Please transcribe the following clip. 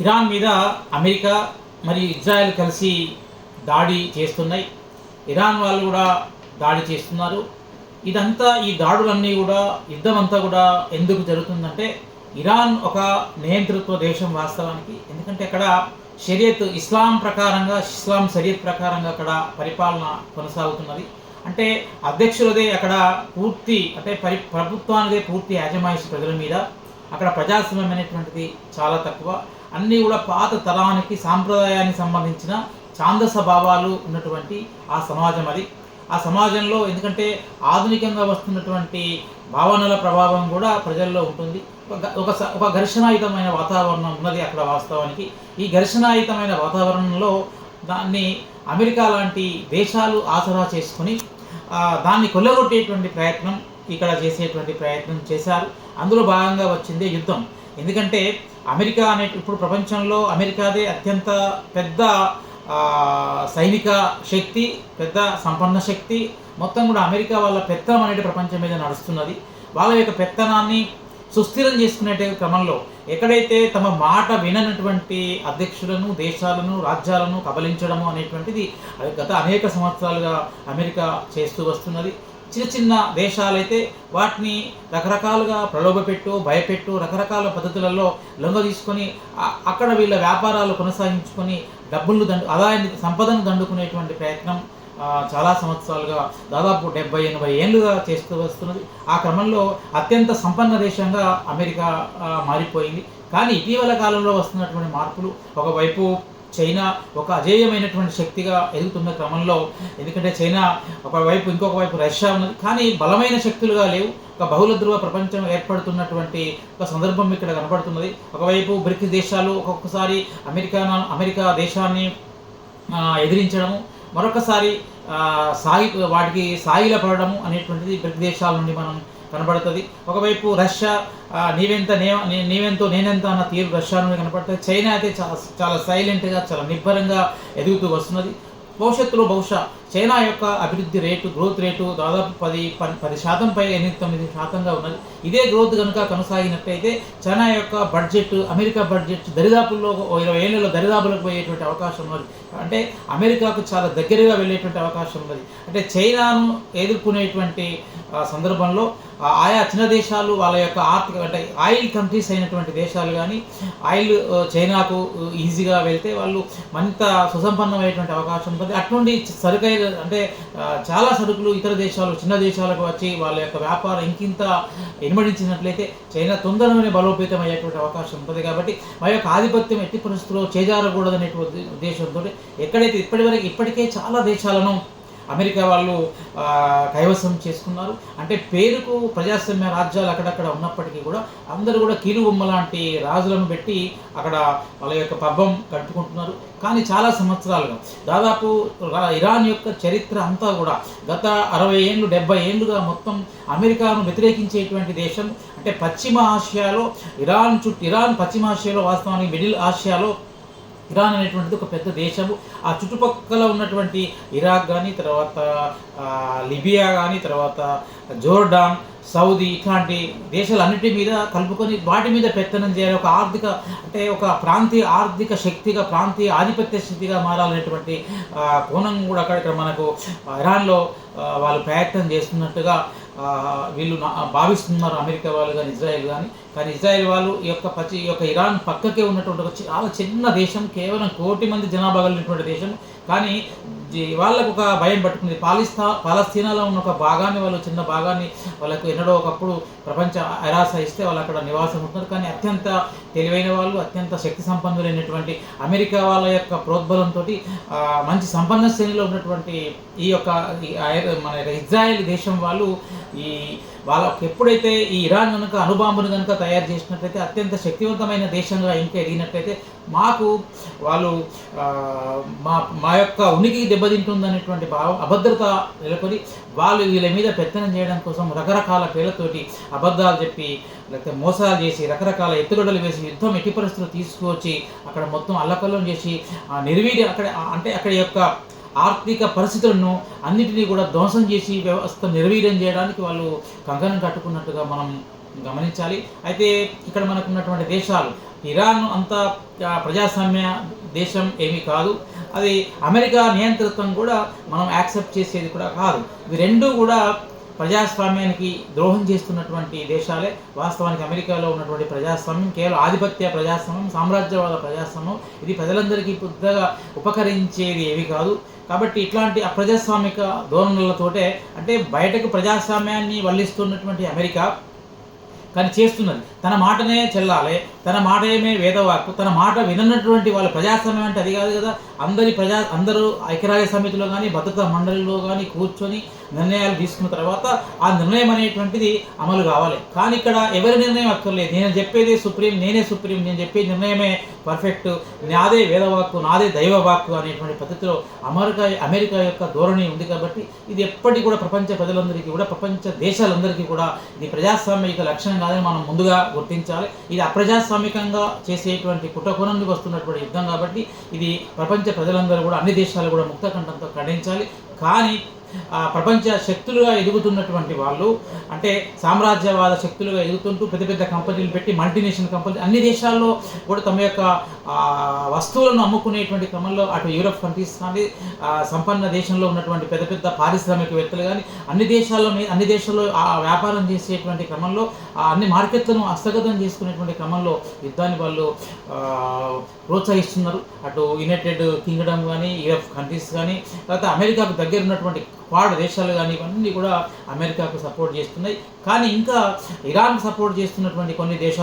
Iran మీద America మరియు Israel కలిసి దాడి చేస్తున్నాయి. ఇరాన్ వాళ్ళు కూడా దాడి చేస్తున్నారు. ఈ దాడులన్నీ కూడా యుద్ధం అంతా కూడా ఎందుకు జరుగుతుందంటే ఇరాన్ ఒక నియంతృత్వ దేశం వాస్తవానికి. ఎందుకంటే అక్కడ ఇస్లాం షరియత్ ప్రకారంగా అక్కడ పరిపాలన కొనసాగుతున్నది. అంటే అధ్యక్షులదే అక్కడ పూర్తి అంటే ప్రభుత్వానిదే పూర్తి యాజమాయిషి ప్రజల మీద. అక్కడ ప్రజాస్వామ్యం అనేటువంటిది చాలా తక్కువ. అన్నీ కూడా పాత తరానికి సాంప్రదాయానికి సంబంధించిన ఛాందస భావాలు ఉన్నటువంటి ఆ సమాజం అది. ఆ సమాజంలో ఎందుకంటే ఆధునికంగా వస్తున్నటువంటి భావనల ప్రభావం కూడా ప్రజల్లో ఉంటుంది. ఒక ఘర్షణాయుతమైన వాతావరణం ఉన్నది అక్కడ వాస్తవానికి. ఈ ఘర్షణాయుతమైన వాతావరణంలో దాన్ని అమెరికా లాంటి దేశాలు ఆసరా చేసుకుని దాన్ని కొల్లగొట్టేటువంటి ప్రయత్నం చేసేటువంటి ప్రయత్నం చేశారు. అందులో భాగంగా వచ్చిందే యుద్ధం. ఎందుకంటే అమెరికా ఇప్పుడు ప్రపంచంలో అమెరికాదే అత్యంత పెద్ద సైనిక శక్తి, పెద్ద సంపన్న శక్తి. మొత్తం కూడా అమెరికా వాళ్ళ పెత్తనం అనేది ప్రపంచం మీద నడుస్తున్నది. వాళ్ళ యొక్క పెత్తనాన్ని సుస్థిరం చేసుకునే క్రమంలో ఎక్కడైతే తమ మాట విననటువంటి అధ్యక్షులను, దేశాలను, రాజ్యాలను కబలించడము అనేటువంటిది గత అనేక సంవత్సరాలుగా అమెరికా చేస్తూ వస్తున్నది. చిన్న దేశాలైతే వాటిని రకరకాలుగా ప్రలోభపెట్టు, భయపెట్టు, రకరకాల పద్ధతులలో లొంగ తీసుకొని అక్కడ వీళ్ళ వ్యాపారాలు కొనసాగించుకొని ఆదాయాన్ని, సంపదను దండుకునేటువంటి ప్రయత్నం చాలా సంవత్సరాలుగా దాదాపు 70-80 ఏళ్ళుగా చేస్తూ వస్తున్నది. ఆ క్రమంలో అత్యంత సంపన్న దేశంగా అమెరికా మారిపోయింది. కానీ ఇటీవల కాలంలో వస్తున్నటువంటి మార్పులు, ఒకవైపు చైనా ఒక అజేయమైనటువంటి శక్తిగా ఎదుగుతున్న క్రమంలో, ఎందుకంటే చైనా ఒకవైపు, ఇంకొక వైపు రష్యా ఉన్నది, కానీ బలమైన శక్తులుగా లేవు. ఒక బహుళ ధ్రువ ప్రపంచం ఏర్పడుతున్నటువంటి ఒక సందర్భం ఇక్కడ కనపడుతున్నది. ఒకవైపు బ్రిక్స్ దేశాలు ఒక్కొక్కసారి అమెరికా దేశాన్ని ఎదిరించడము, మరొకసారి వాటికి సాగిల పడడము అనేటువంటిది బ్రిక్స్ దేశాల నుండి మనం కనబడుతుంది. ఒకవైపు రష్యా నీవెంతో నేనెంత అన్న తీరు రష్యా నుండి కనపడుతుంది. చైనా అయితే చాలా సైలెంట్గా, చాలా నిబ్బరంగా ఎదుగుతూ వస్తున్నది. భవిష్యత్తులో బహుశా చైనా యొక్క అభివృద్ధి రేటు, గ్రోత్ రేటు దాదాపు 10% పై 8-9% ఉన్నది. ఇదే గ్రోత్ కనుక కొనసాగినట్టయితే చైనా యొక్క బడ్జెట్, అమెరికా బడ్జెట్ దరిదాపుల్లో 20 ఏళ్ళలో దరిదాపులకు పోయేటువంటి అవకాశం ఉన్నది. అంటే అమెరికాకు చాలా దగ్గరగా వెళ్ళేటువంటి అవకాశం ఉన్నది. అంటే చైనాను ఎదుర్కొనేటువంటి సందర్భంలో ఆయా చిన్న దేశాలు వాళ్ళ యొక్క అంటే ఆయిల్ కంట్రీస్ అయినటువంటి దేశాలు కానీ ఆయిల్ చైనాకు ఈజీగా వెళ్తే వాళ్ళు మరింత సుసంపన్నమైనటువంటి అవకాశం ఉంటుంది. అట్నుండి అంటే చాలా సరుకులు ఇతర దేశాలు, చిన్న దేశాలకు వచ్చి వాళ్ళ యొక్క వ్యాపారం ఇంకింత ఇనుమడించినట్లయితే చైనా తొందరగానే బలోపేతం అయ్యేటువంటి అవకాశం ఉంటుంది. కాబట్టి మా యొక్క ఆధిపత్యం ఎట్టి పరిస్థితుల్లో చేజారకూడదనేటువంటి ఉద్దేశంతో ఎక్కడైతే ఇప్పటికే చాలా దేశాలను అమెరికా వాళ్ళు కైవసం చేసుకున్నారు. అంటే పేరుకు ప్రజాస్వామ్య రాజ్యాలు అక్కడక్కడ ఉన్నప్పటికీ కూడా అందరూ కూడా కీలుబొమ్మ లాంటి రాజులను పెట్టి అక్కడ వాళ్ళ యొక్క పబ్బం గడుపుకుంటున్నారు. కానీ చాలా సంవత్సరాలుగా దాదాపు ఇరాన్ యొక్క చరిత్ర అంతా కూడా గత 60 ఏళ్ళు 70 ఏళ్ళుగా మొత్తం అమెరికాను వ్యతిరేకించేటువంటి దేశం. అంటే పశ్చిమ ఆసియాలో ఇరాన్ పశ్చిమ ఆసియాలో, వాస్తవానికి మిడిల్ ఆసియాలో ఇరాన్ అనేటువంటిది ఒక పెద్ద దేశము. ఆ చుట్టుపక్కల ఉన్నటువంటి ఇరాక్ కానీ, తర్వాత లిబియా కానీ, తర్వాత జోర్డాన్, సౌదీ, ఇట్లాంటి దేశాలన్నిటి మీద కలుపుకొని వాటి మీద పెత్తనం చేయాలి. ఒక ప్రాంతీయ ఆర్థిక శక్తిగా, ప్రాంతీయ ఆధిపత్య శక్తిగా మారాలనేటువంటి కోణం కూడా అక్కడ మనకు ఇరాన్లో వాళ్ళు ప్రయత్నం చేస్తున్నట్టుగా వీళ్ళు భావిస్తున్నారు, అమెరికా వాళ్ళు కానీ, ఇజ్రాయెల్ కానీ. కానీ ఇజ్రాయెల్ వాళ్ళు ఈ యొక్క ఇరాన్ పక్కకే ఉన్నటువంటి ఒక చాలా చిన్న దేశం, కేవలం 1 కోటి మంది జనాభా కలిగినటువంటి దేశం. కానీ వాళ్ళకు ఒక భయం పట్టుకుంది. పాలస్తీనాలో ఉన్న ఒక భాగాన్ని, వాళ్ళు చిన్న భాగాన్ని వాళ్ళకు ఎన్నడో ఒకప్పుడు ప్రపంచ ఐరాస ఇస్తే వాళ్ళు అక్కడ నివాసం ఉంటున్నారు. కానీ అత్యంత తెలివైన వాళ్ళు, అత్యంత శక్తి సంపన్నులైనటువంటి అమెరికా వాళ్ళ యొక్క ప్రోద్బలంతో మంచి సంపన్న శ్రేణిలో ఉన్నటువంటి మన ఇజ్రాయెల్ దేశం వాళ్ళు వాళ్ళకు ఎప్పుడైతే ఈ ఇరాన్ కనుక అణుబాంబును కనుక తయారు చేసినట్లయితే, అత్యంత శక్తివంతమైన దేశంగా ఇంకా ఎదిగినట్లయితే మాకు వాళ్ళు మా యొక్క ఉనికికి దెబ్బతింటుందనేటువంటి అభద్రత నెలకొని వాళ్ళు వీళ్ళ మీద పెత్తనం చేయడం కోసం రకరకాల పేర్లతోటి అబద్ధాలు చెప్పి, లేకపోతే మోసాలు చేసి, రకరకాల ఎత్తుగడలు వేసి యుద్ధం ఎట్టి పరిస్థితులు తీసుకువచ్చి అక్కడ మొత్తం అల్లకల్లం చేసి అక్కడ యొక్క ఆర్థిక పరిస్థితులను అన్నిటినీ కూడా ధ్వంసం చేసి వ్యవస్థ నిర్వీర్యం చేయడానికి వాళ్ళు కంకణం కట్టుకున్నట్టుగా మనం గమనించాలి. అయితే ఇక్కడ మనకున్నటువంటి దేశాలు ఇరాన్ అంత ప్రజాస్వామ్య దేశం ఏమీ కాదు. అది అమెరికా నియంతృత్వం కూడా మనం యాక్సెప్ట్ చేసేది కూడా కాదు. ఇవి రెండూ కూడా ప్రజాస్వామ్యానికి ద్రోహం చేస్తున్నటువంటి దేశాలే. వాస్తవానికి అమెరికాలో ఉన్నటువంటి ప్రజాస్వామ్యం కేవలం ఆధిపత్య ప్రజాస్వామ్యం, సామ్రాజ్యవాద ప్రజాస్వామ్యం. ఇది ప్రజలందరికీ పెద్దగా ఉపకరించేది ఏవి కాదు. కాబట్టి ఇట్లాంటి అప్రజాస్వామిక ధోరణులతోటే, అంటే బయటకు ప్రజాస్వామ్యాన్ని వల్లిస్తున్నటువంటి అమెరికా కానీ చేస్తున్నది తన మాటనే చెల్లాలి, తన మాట ఏమే వేదవాక్కు, తన మాట విననటువంటి వాళ్ళు. ప్రజాస్వామ్యం అంటే అది కాదు కదా. అందరూ ఐక్యరాజ్య సమితిలో కానీ భద్రతా మండలిలో కానీ కూర్చొని నిర్ణయాలు తీసుకున్న తర్వాత ఆ నిర్ణయం అనేటువంటిది అమలు కావాలి. కానీ ఇక్కడ ఎవరి నిర్ణయం అక్కర్లేదు. నేను చెప్పేది సుప్రీం, నేనే సుప్రీం, నేను చెప్పే నిర్ణయమే పర్ఫెక్ట్, నాదే వేదవాక్కు, నాదే దైవవాక్కు అనేటువంటి పద్ధతిలో అమెరికా యొక్క ధోరణి ఉంది. కాబట్టి ఇది ఎప్పటికీ కూడా ప్రపంచ ప్రజలందరికీ కూడా, ప్రపంచ దేశాలందరికీ కూడా ఇది ప్రజాస్వామిక లక్షణం కాదని మనం ముందుగా గుర్తించాలి. ఇది అప్రజాస్వామికంగా చేసేటువంటి కుట్రకోణానికి వస్తున్నటువంటి యుద్ధం. కాబట్టి ఇది ప్రపంచ ప్రజలందరూ కూడా, అన్ని దేశాలు కూడా ముక్తకంఠంతో ఖండించాలి. కానీ ప్రపంచ శక్తులుగా ఎదుగుతున్నటువంటి వాళ్ళు, అంటే సామ్రాజ్యవాద శక్తులుగా ఎదుగుతుంటూ పెద్ద పెద్ద కంపెనీలు పెట్టి, మల్టీనేషనల్ కంపెనీలు అన్ని దేశాల్లో కూడా తమ యొక్క వస్తువులను అమ్ముకునేటువంటి క్రమంలో అటు యూరప్ కంట్రీస్ కానీ, సంపన్న దేశంలో ఉన్నటువంటి పెద్ద పెద్ద పారిశ్రామికవేత్తలు కానీ అన్ని దేశాల్లో వ్యాపారం చేసేటువంటి క్రమంలో అన్ని మార్కెట్లను హస్తగతం చేసుకునేటువంటి క్రమంలో యుద్ధాన్ని వాళ్ళు ప్రోత్సహిస్తున్నారు. అటు యునైటెడ్ కింగ్డమ్ కానీ, యూరప్ కంట్రీస్ కానీ, తర్వాత అమెరికాకు దగ్గర ఉన్నటువంటి క్వాడ్ దేశాలు కానీ, ఇవన్నీ కూడా అమెరికాకు సపోర్ట్ చేస్తున్నాయి. కానీ ఇంకా ఇరాన్ సపోర్ట్ చేస్తున్నటువంటి కొన్ని దేశాలు